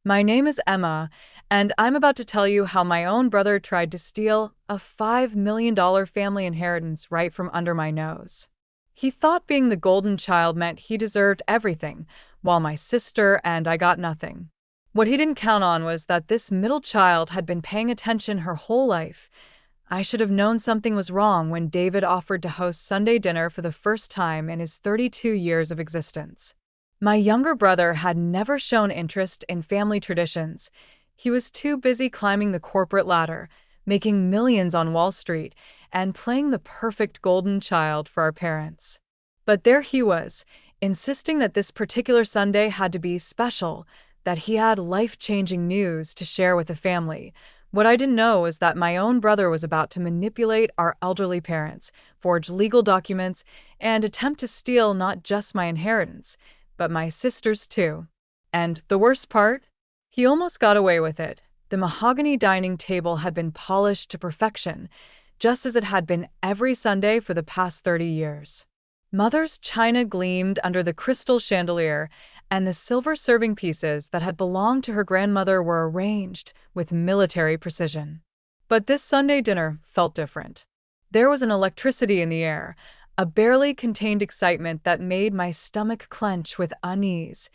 My name is Emma, and I'm about to tell you how my own brother tried to steal a $5 million family inheritance right from under my nose. He thought being the golden child meant he deserved everything, while my sister and I got nothing. What he didn't count on was that this middle child had been paying attention her whole life. I should have known something was wrong when David offered to host Sunday dinner for the first time in his 32 years of existence. My younger brother had never shown interest in family traditions. He was too busy climbing the corporate ladder, making millions on Wall Street, and playing the perfect golden child for our parents. But there he was, insisting that this particular Sunday had to be special, that he had life-changing news to share with the family. What I didn't know is that my own brother was about to manipulate our elderly parents, forge legal documents, and attempt to steal not just my inheritance, but my sister's too. And the worst part? He almost got away with it. The mahogany dining table had been polished to perfection, just as it had been every Sunday for the past 30 years. Mother's china gleamed under the crystal chandelier, and the silver serving pieces that had belonged to her grandmother were arranged with military precision. But this Sunday dinner felt different. There was an electricity in the air, a barely contained excitement that made my stomach clench with unease.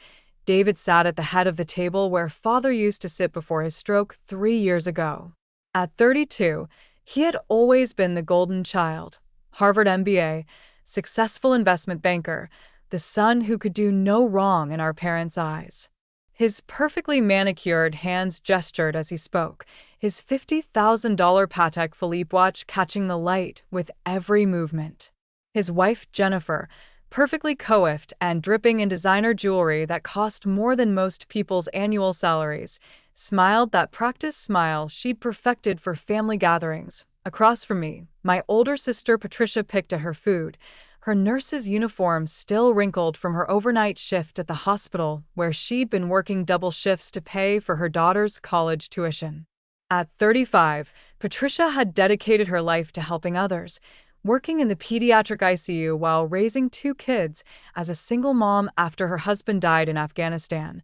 David sat at the head of the table where father used to sit before his stroke 3 years ago. At 32, he had always been the golden child. Harvard MBA, successful investment banker, the son who could do no wrong in our parents' eyes. His perfectly manicured hands gestured as he spoke, his $50,000 Patek Philippe watch catching the light with every movement. His wife, Jennifer, perfectly coiffed and dripping in designer jewelry that cost more than most people's annual salaries, smiled that practiced smile she'd perfected for family gatherings. Across from me, my older sister Patricia picked at her food, her nurse's uniform still wrinkled from her overnight shift at the hospital where she'd been working double shifts to pay for her daughter's college tuition. At 35, Patricia had dedicated her life to helping others, working in the pediatric ICU while raising 2 kids as a single mom after her husband died in Afghanistan.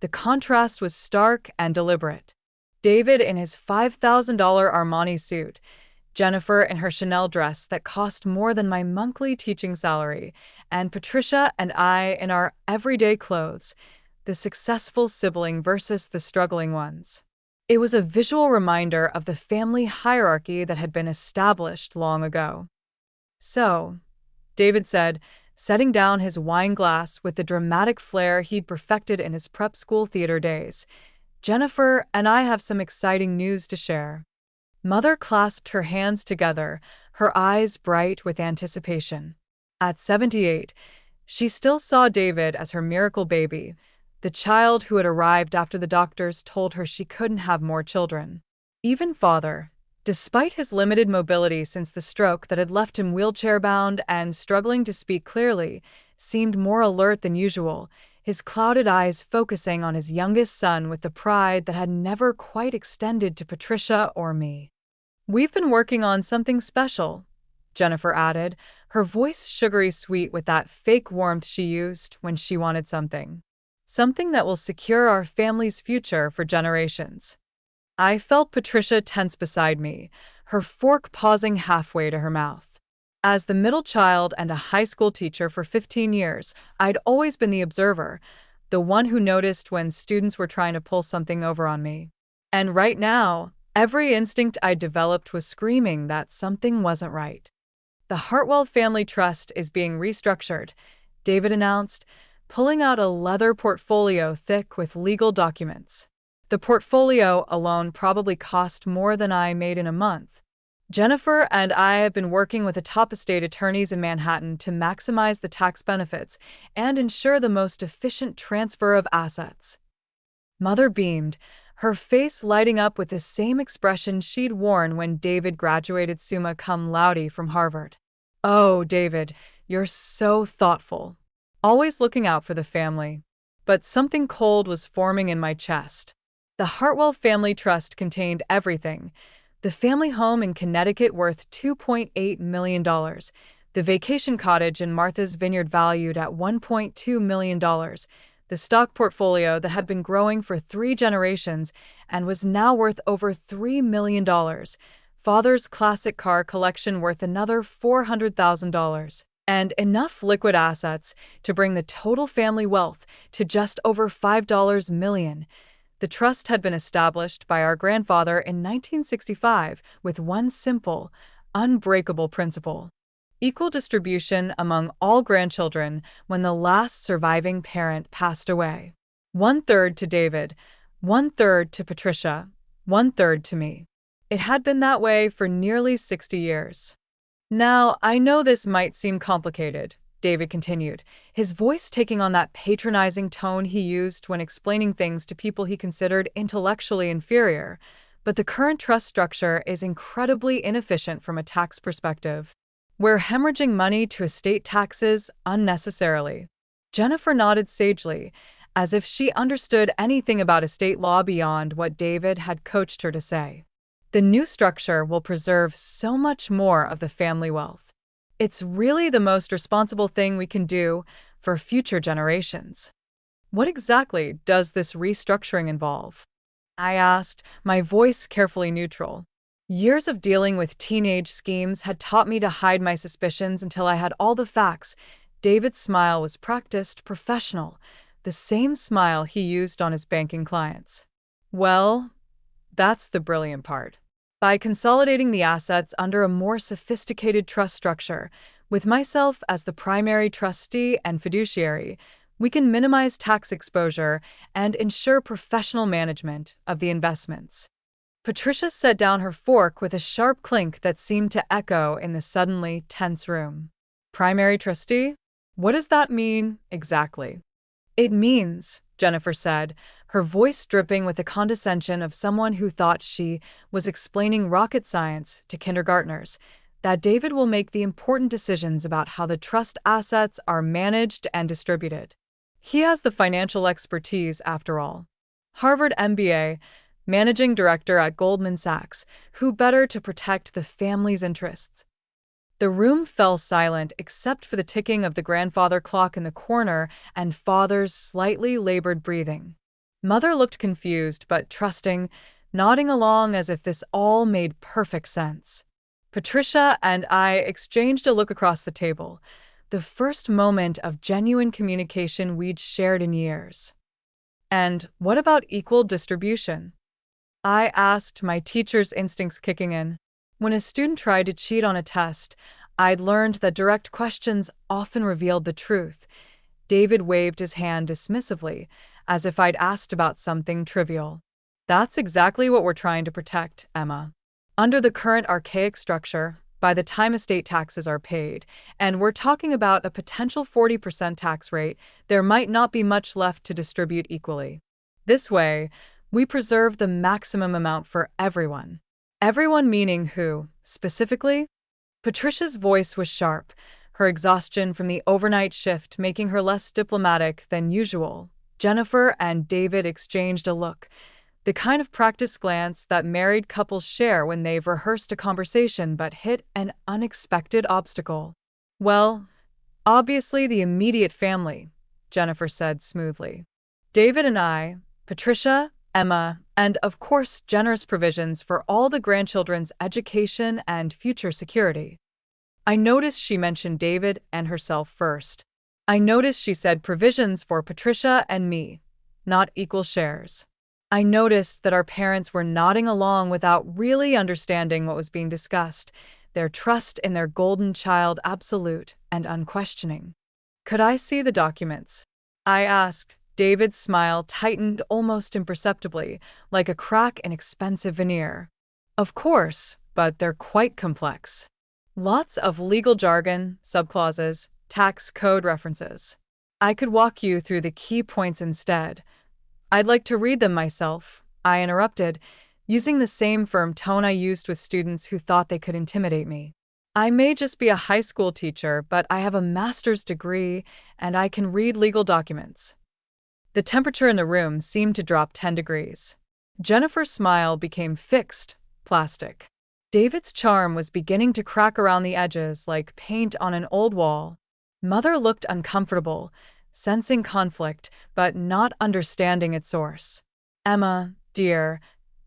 The contrast was stark and deliberate. David in his $5,000 Armani suit, Jennifer in her Chanel dress that cost more than my monthly teaching salary, and Patricia and I in our everyday clothes, the successful sibling versus the struggling ones. It was a visual reminder of the family hierarchy that had been established long ago. "So," David said, setting down his wine glass with the dramatic flair he'd perfected in his prep school theater days, "Jennifer and I have some exciting news to share." Mother clasped her hands together, her eyes bright with anticipation. At 78, she still saw David as her miracle baby, the child who had arrived after the doctors told her she couldn't have more children. Even father, despite his limited mobility since the stroke that had left him wheelchair-bound and struggling to speak clearly, seemed more alert than usual, his clouded eyes focusing on his youngest son with the pride that had never quite extended to Patricia or me. "We've been working on something special," Jennifer added, her voice sugary sweet with that fake warmth she used when she wanted something. "Something that will secure our family's future for generations." I felt Patricia tense beside me, her fork pausing halfway to her mouth. As the middle child and a high school teacher for 15 years, I'd always been the observer, the one who noticed when students were trying to pull something over on me. And right now, every instinct I developed was screaming that something wasn't right. "The Hartwell Family Trust is being restructured," David announced, pulling out a leather portfolio thick with legal documents. The portfolio alone probably cost more than I made in a month. "Jennifer and I have been working with the top estate attorneys in Manhattan to maximize the tax benefits and ensure the most efficient transfer of assets." Mother beamed, her face lighting up with the same expression she'd worn when David graduated summa cum laude from Harvard. "Oh, David, you're so thoughtful. Always looking out for the family." But something cold was forming in my chest. The Hartwell Family Trust contained everything: the family home in Connecticut worth $2.8 million, the vacation cottage in Martha's Vineyard valued at $1.2 million, the stock portfolio that had been growing for 3 generations and was now worth over $3 million. Father's classic car collection worth another $400,000, and enough liquid assets to bring the total family wealth to just over $5 million. The trust had been established by our grandfather in 1965 with one simple, unbreakable principle: equal distribution among all grandchildren when the last surviving parent passed away. 1/3 to David, 1/3 to Patricia, 1/3 to me. It had been that way for nearly 60 years. Now, I know this might seem complicated, David continued, his voice taking on that patronizing tone he used when explaining things to people he considered intellectually inferior, but the current trust structure is incredibly inefficient from a tax perspective. We're hemorrhaging money to estate taxes unnecessarily. Jennifer nodded sagely, as if she understood anything about estate law beyond what David had coached her to say. The new structure will preserve so much more of the family wealth. It's really the most responsible thing we can do for future generations. What exactly does this restructuring involve? I asked, my voice carefully neutral. Years of dealing with teenage schemes had taught me to hide my suspicions until I had all the facts. David's smile was practiced, professional, the same smile he used on his banking clients. Well, that's the brilliant part. By consolidating the assets under a more sophisticated trust structure, with myself as the primary trustee and fiduciary, we can minimize tax exposure and ensure professional management of the investments. Patricia set down her fork with a sharp clink that seemed to echo in the suddenly tense room. Primary trustee? What does that mean exactly? It means, Jennifer said, her voice dripping with the condescension of someone who thought she was explaining rocket science to kindergartners, that David will make the important decisions about how the trust assets are managed and distributed. He has the financial expertise, after all. Harvard MBA, managing director at Goldman Sachs, who better to protect the family's interests? The room fell silent except for the ticking of the grandfather clock in the corner and father's slightly labored breathing. Mother looked confused but trusting, nodding along as if this all made perfect sense. Patricia and I exchanged a look across the table, the first moment of genuine communication we'd shared in years. And what about equal distribution? I asked, my teacher's instincts kicking in. When a student tried to cheat on a test, I'd learned that direct questions often revealed the truth. David waved his hand dismissively, as if I'd asked about something trivial. That's exactly what we're trying to protect, Emma. Under the current archaic structure, by the time estate taxes are paid, and we're talking about a potential 40% tax rate, there might not be much left to distribute equally. This way, we preserve the maximum amount for everyone. Everyone meaning who, specifically? Patricia's voice was sharp, her exhaustion from the overnight shift making her less diplomatic than usual. Jennifer and David exchanged a look, the kind of practiced glance that married couples share when they've rehearsed a conversation but hit an unexpected obstacle. Well, obviously the immediate family, Jennifer said smoothly. David and I, Patricia, Emma, and of course generous provisions for all the grandchildren's education and future security. I noticed she mentioned David and herself first. I noticed she said provisions for Patricia and me, not equal shares. I noticed that our parents were nodding along without really understanding what was being discussed, their trust in their golden child absolute and unquestioning. Could I see the documents? I asked. David's smile tightened almost imperceptibly, like a crack in expensive veneer. Of course, but they're quite complex. Lots of legal jargon, subclauses, tax code references. I could walk you through the key points instead. I'd like to read them myself, I interrupted, using the same firm tone I used with students who thought they could intimidate me. I may just be a high school teacher, but I have a master's degree and I can read legal documents. The temperature in the room seemed to drop 10 degrees. Jennifer's smile became fixed, plastic. David's charm was beginning to crack around the edges like paint on an old wall. Mother looked uncomfortable, sensing conflict, but not understanding its source. "Emma, dear,"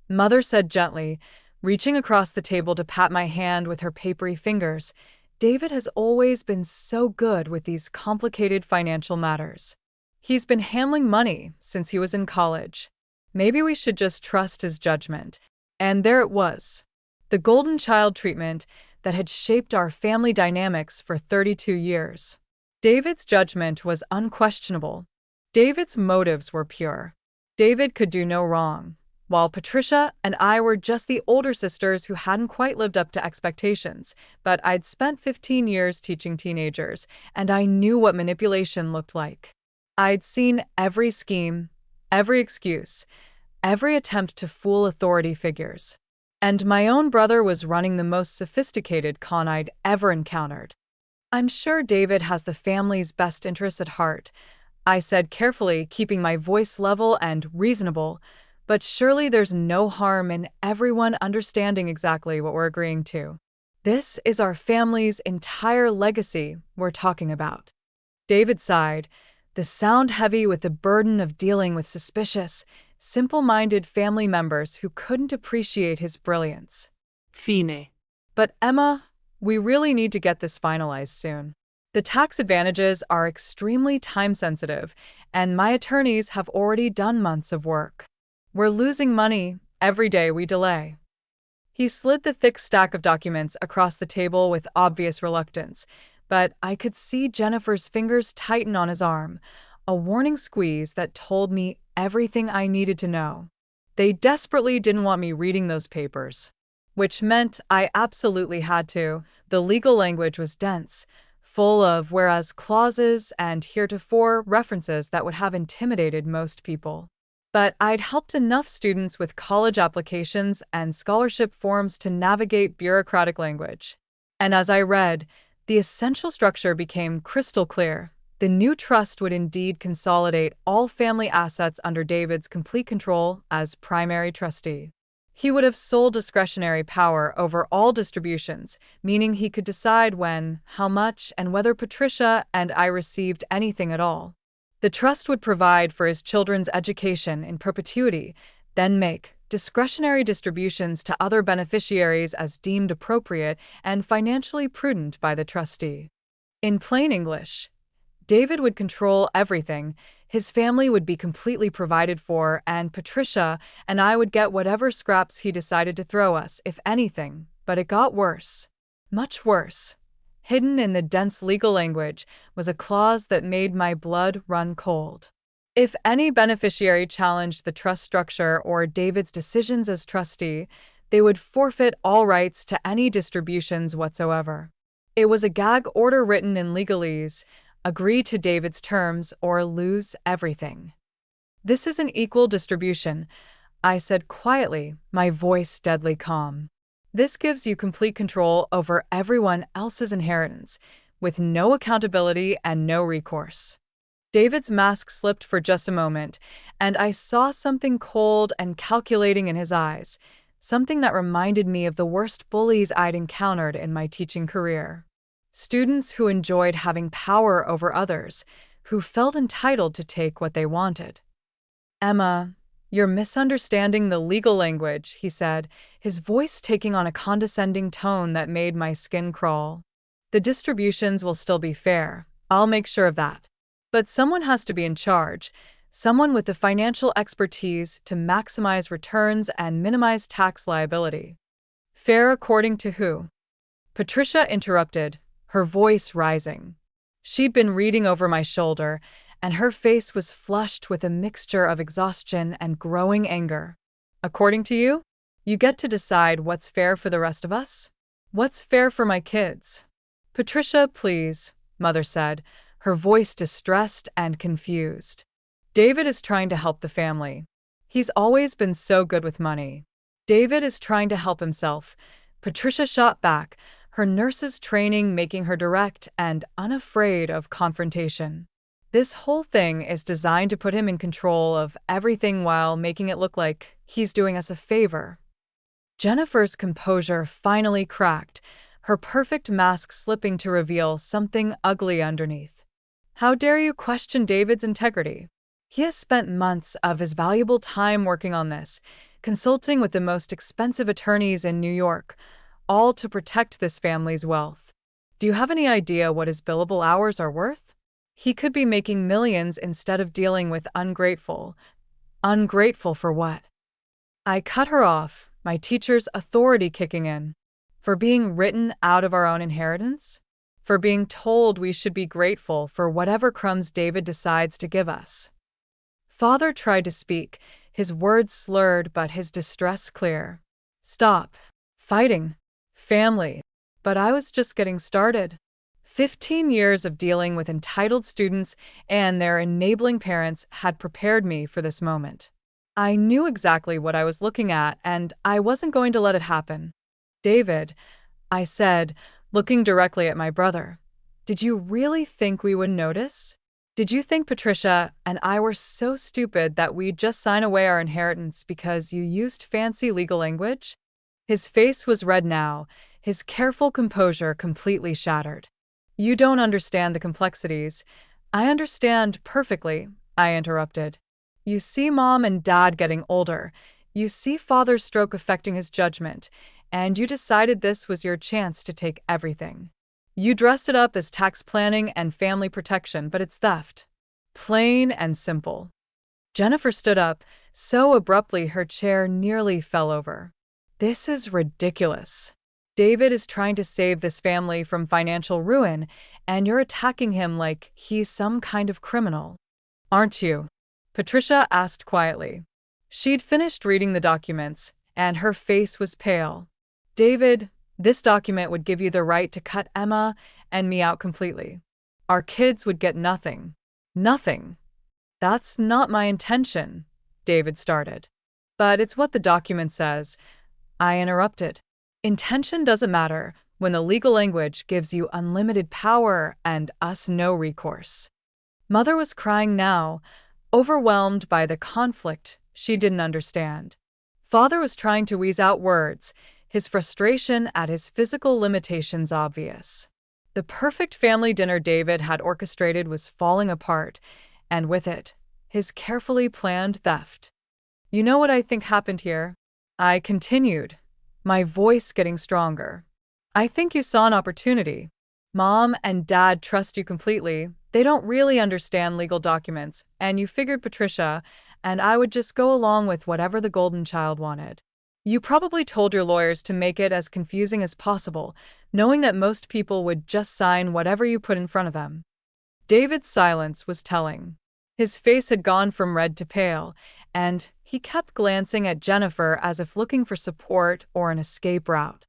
Mother said gently, reaching across the table to pat my hand with her papery fingers. "David has always been so good with these complicated financial matters. He's been handling money since he was in college. Maybe we should just trust his judgment." And there it was, the golden child treatment that had shaped our family dynamics for 32 years. David's judgment was unquestionable. David's motives were pure. David could do no wrong, while Patricia and I were just the older sisters who hadn't quite lived up to expectations. But I'd spent 15 years teaching teenagers, and I knew what manipulation looked like. I'd seen every scheme, every excuse, every attempt to fool authority figures. And my own brother was running the most sophisticated con I'd ever encountered. "I'm sure David has the family's best interests at heart," I said carefully, keeping my voice level and reasonable, "but surely there's no harm in everyone understanding exactly what we're agreeing to. This is our family's entire legacy we're talking about." David sighed, the sound heavy with the burden of dealing with suspicious, simple-minded family members who couldn't appreciate his brilliance. Fine. "But Emma, we really need to get this finalized soon. The tax advantages are extremely time-sensitive, and my attorneys have already done months of work. We're losing money every day we delay." He slid the thick stack of documents across the table with obvious reluctance, but I could see Jennifer's fingers tighten on his arm, a warning squeeze that told me everything I needed to know. They desperately didn't want me reading those papers, which meant I absolutely had to. The legal language was dense, full of whereas clauses and heretofore references that would have intimidated most people. But I'd helped enough students with college applications and scholarship forms to navigate bureaucratic language. And as I read, the essential structure became crystal clear. The new trust would indeed consolidate all family assets under David's complete control as primary trustee. He would have sole discretionary power over all distributions, meaning he could decide when, how much, and whether Patricia and I received anything at all. The trust would provide for his children's education in perpetuity, then make discretionary distributions to other beneficiaries as deemed appropriate and financially prudent by the trustee. In plain English, David would control everything, his family would be completely provided for, and Patricia and I would get whatever scraps he decided to throw us, if anything. But it got worse. Much worse. Hidden in the dense legal language was a clause that made my blood run cold. If any beneficiary challenged the trust structure or David's decisions as trustee, they would forfeit all rights to any distributions whatsoever. It was a gag order written in legalese: agree to David's terms or lose everything. "This is an equal distribution," I said quietly, my voice deadly calm. "This gives you complete control over everyone else's inheritance, with no accountability and no recourse." David's mask slipped for just a moment, and I saw something cold and calculating in his eyes, something that reminded me of the worst bullies I'd encountered in my teaching career. Students who enjoyed having power over others, who felt entitled to take what they wanted. "Emma, you're misunderstanding the legal language," he said, his voice taking on a condescending tone that made my skin crawl. "The distributions will still be fair, I'll make sure of that. But someone has to be in charge, someone with the financial expertise to maximize returns and minimize tax liability." "Fair according to who?" Patricia interrupted, her voice rising. She'd been reading over my shoulder, and her face was flushed with a mixture of exhaustion and growing anger. "According to you? You get to decide what's fair for the rest of us? What's fair for my kids?" "Patricia, please," Mother said, her voice distressed and confused. "David is trying to help the family. He's always been so good with money. David is trying to help himself." Patricia shot back, her nurse's training making her direct and unafraid of confrontation. "This whole thing is designed to put him in control of everything while making it look like he's doing us a favor." Jennifer's composure finally cracked, her perfect mask slipping to reveal something ugly underneath. How dare you question David's integrity? He has spent months of his valuable time working on this, consulting with the most expensive attorneys in New York, all to protect this family's wealth. Do you have any idea what his billable hours are worth? He could be making millions instead of dealing with ungrateful. Ungrateful for what? I cut her off, my teacher's authority kicking in. For being written out of our own inheritance? For being told we should be grateful for whatever crumbs David decides to give us. Father tried to speak, his words slurred but his distress clear. Stop. Fighting. Family. But I was just getting started. 15 years of dealing with entitled students and their enabling parents had prepared me for this moment. I knew exactly what I was looking at, and I wasn't going to let it happen. David, I said, looking directly at my brother, did you really think we would notice? Did you think Patricia and I were so stupid that we'd just sign away our inheritance because you used fancy legal language? His face was red now, his careful composure completely shattered. You don't understand the complexities. I understand perfectly, I interrupted. You see Mom and Dad getting older. You see Father's stroke affecting his judgment, and you decided this was your chance to take everything. You dressed it up as tax planning and family protection, but it's theft. Plain and simple. Jennifer stood up, so abruptly her chair nearly fell over. This is ridiculous. David is trying to save this family from financial ruin, and you're attacking him like he's some kind of criminal. Aren't you? Patricia asked quietly. She'd finished reading the documents, and her face was pale. David, this document would give you the right to cut Emma and me out completely. Our kids would get nothing. Nothing. That's not my intention, David started. But it's what the document says, I interrupted. Intention doesn't matter when the legal language gives you unlimited power and us no recourse. Mother was crying now, overwhelmed by the conflict she didn't understand. Father was trying to wheeze out words, his frustration at his physical limitations obvious. The perfect family dinner David had orchestrated was falling apart, and with it, his carefully planned theft. You know what I think happened here? I continued, my voice getting stronger. I think you saw an opportunity. Mom and Dad trust you completely. They don't really understand legal documents, and you figured Patricia and I would just go along with whatever the golden child wanted. You probably told your lawyers to make it as confusing as possible, knowing that most people would just sign whatever you put in front of them. David's silence was telling. His face had gone from red to pale, and he kept glancing at Jennifer as if looking for support or an escape route.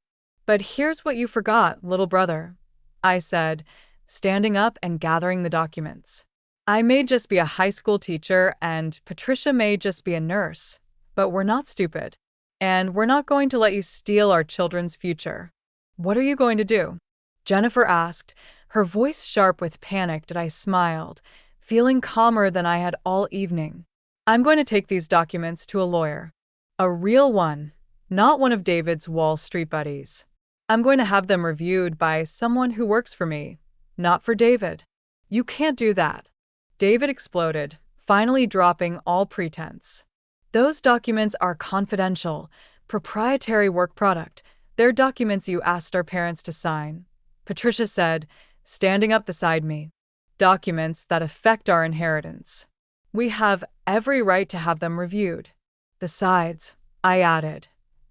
But here's what you forgot, little brother, I said, standing up and gathering the documents. I may just be a high school teacher and Patricia may just be a nurse, but we're not stupid. And we're not going to let you steal our children's future. What are you going to do? Jennifer asked, her voice sharp with panic. I smiled, feeling calmer than I had all evening. I'm going to take these documents to a lawyer. A real one, not one of David's Wall Street buddies. I'm going to have them reviewed by someone who works for me, not for David. You can't do that. David exploded, finally dropping all pretense. Those documents are confidential, proprietary work product. They're documents you asked our parents to sign, Patricia said, standing up beside me. Documents that affect our inheritance. We have every right to have them reviewed. Besides, I added,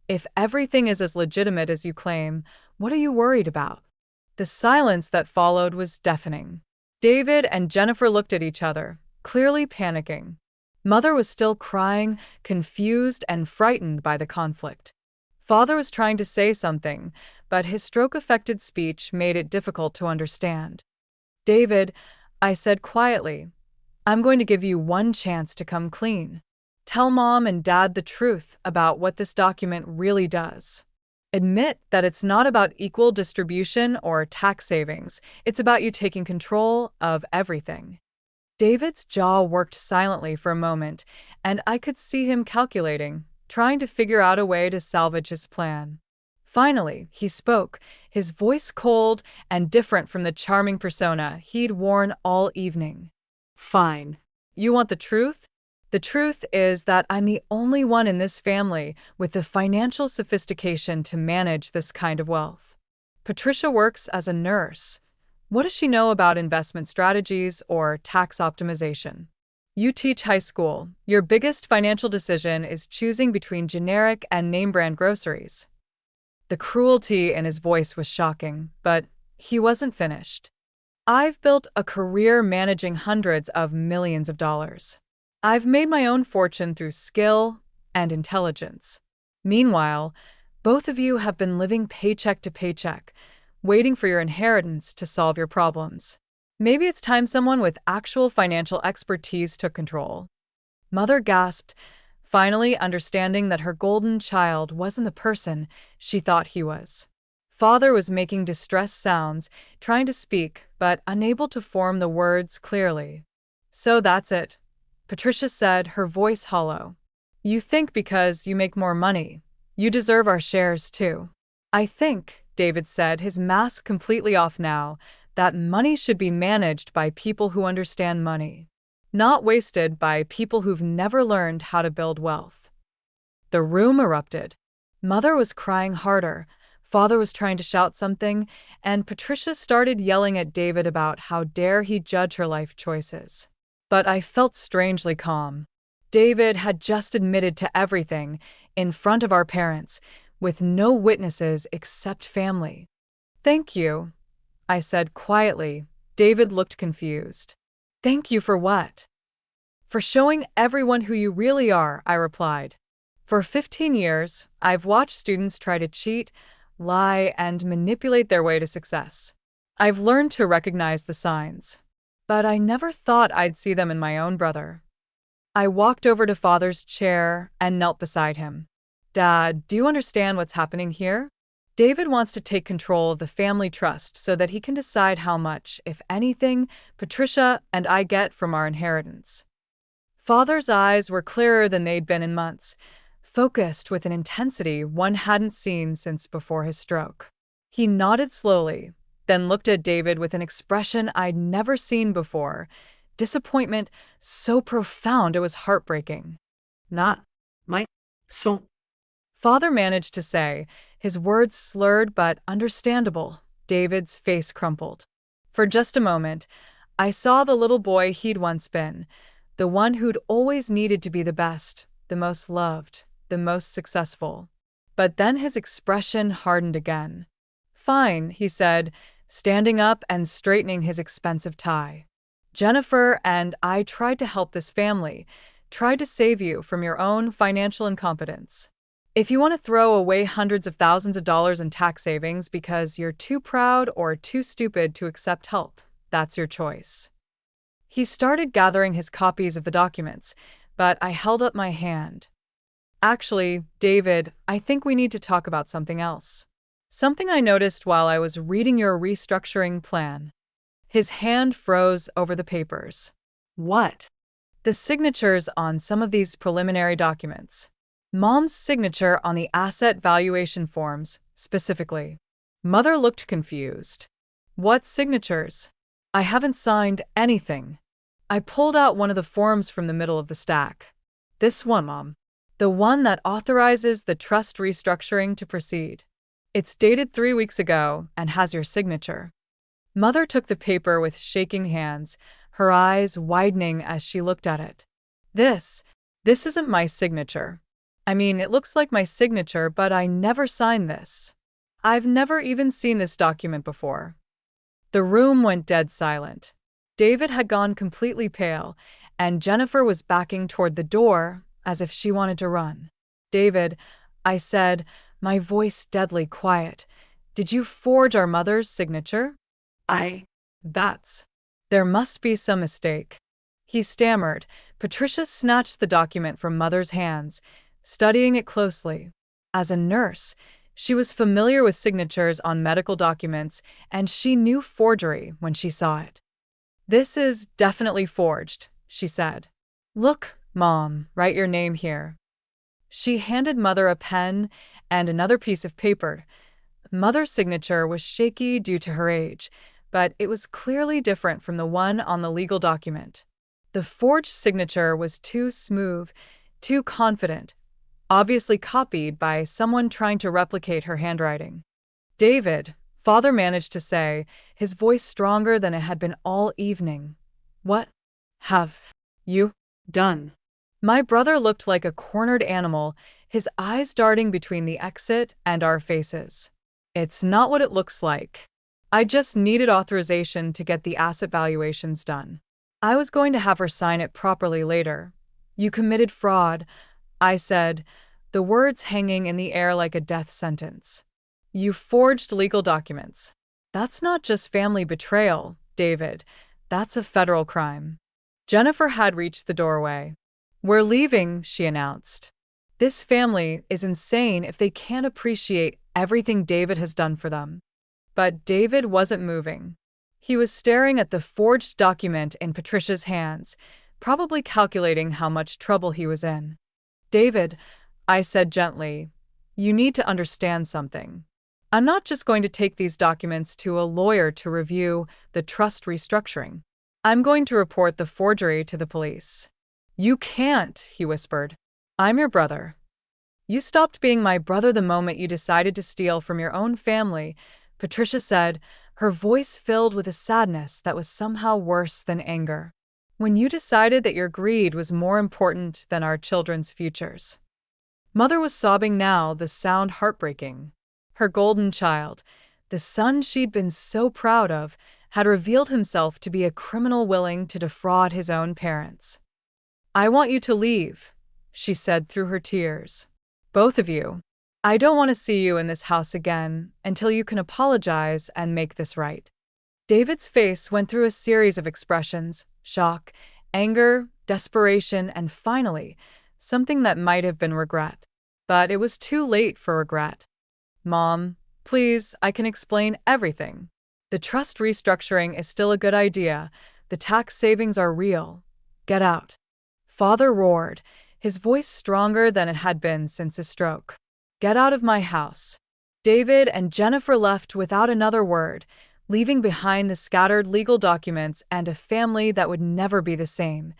if everything is as legitimate as you claim, what are you worried about? The silence that followed was deafening. David and Jennifer looked at each other, clearly panicking. Mother was still crying, confused and frightened by the conflict. Father was trying to say something, but his stroke-affected speech made it difficult to understand. David, I said quietly, I'm going to give you one chance to come clean. Tell Mom and Dad the truth about what this document really does. Admit that it's not about equal distribution or tax savings. It's about you taking control of everything. David's jaw worked silently for a moment, and I could see him calculating, trying to figure out a way to salvage his plan. Finally, he spoke, his voice cold and different from the charming persona he'd worn all evening. Fine. You want the truth? The truth is that I'm the only one in this family with the financial sophistication to manage this kind of wealth. Patricia works as a nurse. What does she know about investment strategies or tax optimization? You teach high school. Your biggest financial decision is choosing between generic and name-brand groceries. The cruelty in his voice was shocking, but he wasn't finished. I've built a career managing hundreds of millions of dollars. I've made my own fortune through skill and intelligence. Meanwhile, both of you have been living paycheck to paycheck, waiting for your inheritance to solve your problems. Maybe it's time someone with actual financial expertise took control. Mother gasped, finally understanding that her golden child wasn't the person she thought he was. Father was making distressed sounds, trying to speak, but unable to form the words clearly. So that's it, Patricia said, her voice hollow. You think because you make more money, you deserve our shares too. I think, David said, his mask completely off now, that money should be managed by people who understand money, not wasted by people who've never learned how to build wealth. The room erupted. Mother was crying harder, Father was trying to shout something, and Patricia started yelling at David about how dare he judge her life choices. But I felt strangely calm. David had just admitted to everything in front of our parents, with no witnesses except family. Thank you, I said quietly. David looked confused. Thank you for what? For showing everyone who you really are, I replied. For 15 years, I've watched students try to cheat, lie, and manipulate their way to success. I've learned to recognize the signs. But I never thought I'd see them in my own brother. I walked over to Father's chair and knelt beside him. Dad, do you understand what's happening here? David wants to take control of the family trust so that he can decide how much, if anything, Patricia and I get from our inheritance. Father's eyes were clearer than they'd been in months, focused with an intensity one hadn't seen since before his stroke. He nodded slowly, then looked at David with an expression I'd never seen before, disappointment so profound it was heartbreaking. Not my son. Father managed to say, his words slurred but understandable. David's face crumpled. For just a moment, I saw the little boy he'd once been, the one who'd always needed to be the best, the most loved, the most successful. But then his expression hardened again. Fine, he said, standing up and straightening his expensive tie. Jennifer and I tried to help this family, tried to save you from your own financial incompetence. If you want to throw away hundreds of thousands of dollars in tax savings because you're too proud or too stupid to accept help, that's your choice. He started gathering his copies of the documents, but I held up my hand. Actually, David, I think we need to talk about something else. Something I noticed while I was reading your restructuring plan. His hand froze over the papers. What? The signatures on some of these preliminary documents. Mom's signature on the asset valuation forms, specifically. Mother looked confused. What signatures? I haven't signed anything. I pulled out one of the forms from the middle of the stack. This one, Mom. The one that authorizes the trust restructuring to proceed. It's dated 3 weeks ago and has your signature. Mother took the paper with shaking hands, her eyes widening as she looked at it. This isn't my signature. I mean, it looks like my signature, but I never signed this. I've never even seen this document before. The room went dead silent. David had gone completely pale, and Jennifer was backing toward the door as if she wanted to run. David, I said, my voice deadly quiet, did you forge our mother's signature? There must be some mistake. He stammered. Patricia snatched the document from Mother's hands, studying it closely. As a nurse, she was familiar with signatures on medical documents, and she knew forgery when she saw it. This is definitely forged, she said. Look, Mom, write your name here. She handed Mother a pen and another piece of paper. Mother's signature was shaky due to her age, but it was clearly different from the one on the legal document. The forged signature was too smooth, too confident, obviously copied by someone trying to replicate her handwriting. David, Father managed to say, his voice stronger than it had been all evening. What have you done? My brother looked like a cornered animal, his eyes darting between the exit and our faces. It's not what it looks like. I just needed authorization to get the asset valuations done. I was going to have her sign it properly later. You committed fraud, I said, the words hanging in the air like a death sentence. You forged legal documents. That's not just family betrayal, David. That's a federal crime. Jennifer had reached the doorway. We're leaving, she announced. This family is insane if they can't appreciate everything David has done for them. But David wasn't moving. He was staring at the forged document in Patricia's hands, probably calculating how much trouble he was in. David, I said gently, you need to understand something. I'm not just going to take these documents to a lawyer to review the trust restructuring. I'm going to report the forgery to the police. You can't, he whispered. I'm your brother. You stopped being my brother the moment you decided to steal from your own family, Patricia said, her voice filled with a sadness that was somehow worse than anger. When you decided that your greed was more important than our children's futures. Mother was sobbing now, the sound heartbreaking. Her golden child, the son she'd been so proud of, had revealed himself to be a criminal willing to defraud his own parents. I want you to leave, she said through her tears. Both of you. I don't want to see you in this house again until you can apologize and make this right. David's face went through a series of expressions: shock, anger, desperation, and finally, something that might have been regret. But it was too late for regret. Mom, please, I can explain everything. The trust restructuring is still a good idea. The tax savings are real. Get out. Father roared, his voice stronger than it had been since his stroke. Get out of my house. David and Jennifer left without another word, leaving behind the scattered legal documents and a family that would never be the same.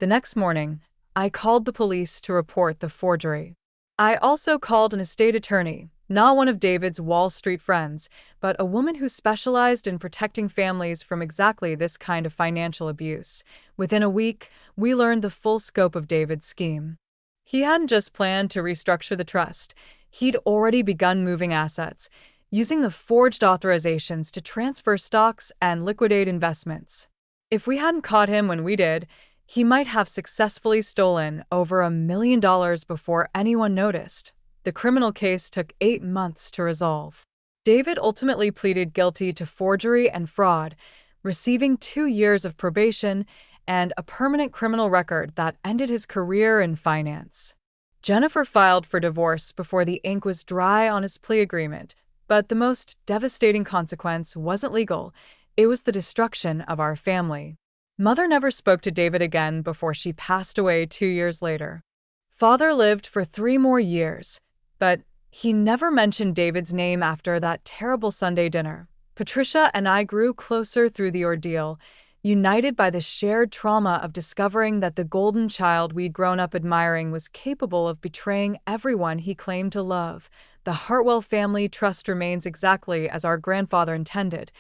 The next morning, I called the police to report the forgery. I also called an estate attorney, not one of David's Wall Street friends, but a woman who specialized in protecting families from exactly this kind of financial abuse. Within a week, we learned the full scope of David's scheme. He hadn't just planned to restructure the trust. He'd already begun moving assets, using the forged authorizations to transfer stocks and liquidate investments. If we hadn't caught him when we did, he might have successfully stolen over $1 million before anyone noticed. The criminal case took 8 months to resolve. David ultimately pleaded guilty to forgery and fraud, receiving 2 years of probation and a permanent criminal record that ended his career in finance. Jennifer filed for divorce before the ink was dry on his plea agreement, but the most devastating consequence wasn't legal. It was the destruction of our family. Mother never spoke to David again before she passed away 2 years later. Father lived for 3 more years, but he never mentioned David's name after that terrible Sunday dinner. Patricia and I grew closer through the ordeal, united by the shared trauma of discovering that the golden child we'd grown up admiring was capable of betraying everyone he claimed to love. The Hartwell family trust remains exactly as our grandfather intended,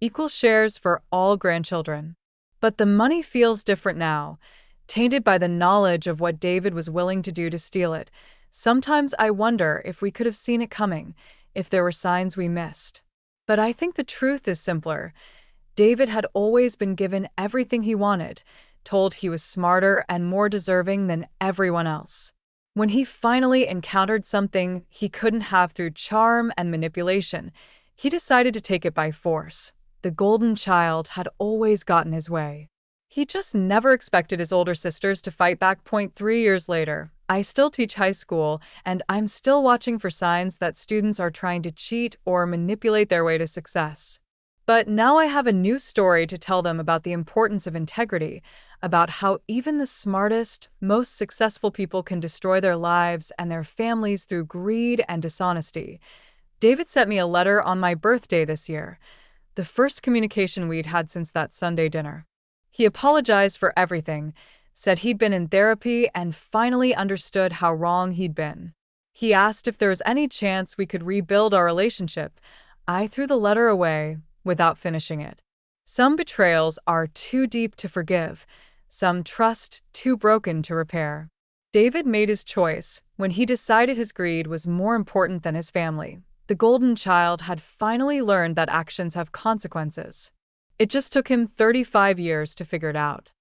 equal shares for all grandchildren. But the money feels different now, tainted by the knowledge of what David was willing to do to steal it. Sometimes I wonder if we could have seen it coming, if there were signs we missed. But I think the truth is simpler. David had always been given everything he wanted, told he was smarter and more deserving than everyone else. When he finally encountered something he couldn't have through charm and manipulation, he decided to take it by force. The golden child had always gotten his way. He just never expected his older sisters to fight back. 3 years later, I still teach high school, and I'm still watching for signs that students are trying to cheat or manipulate their way to success. But now I have a new story to tell them about the importance of integrity. about how even the smartest, most successful people can destroy their lives and their families through greed and dishonesty. David sent me a letter on my birthday this year, the first communication we'd had since that Sunday dinner. He apologized for everything, said he'd been in therapy and finally understood how wrong he'd been. He asked if there was any chance we could rebuild our relationship. I threw the letter away without finishing it. Some betrayals are too deep to forgive, some trust too broken to repair. David made his choice when he decided his greed was more important than his family. The golden child had finally learned that actions have consequences. It just took him 35 years to figure it out.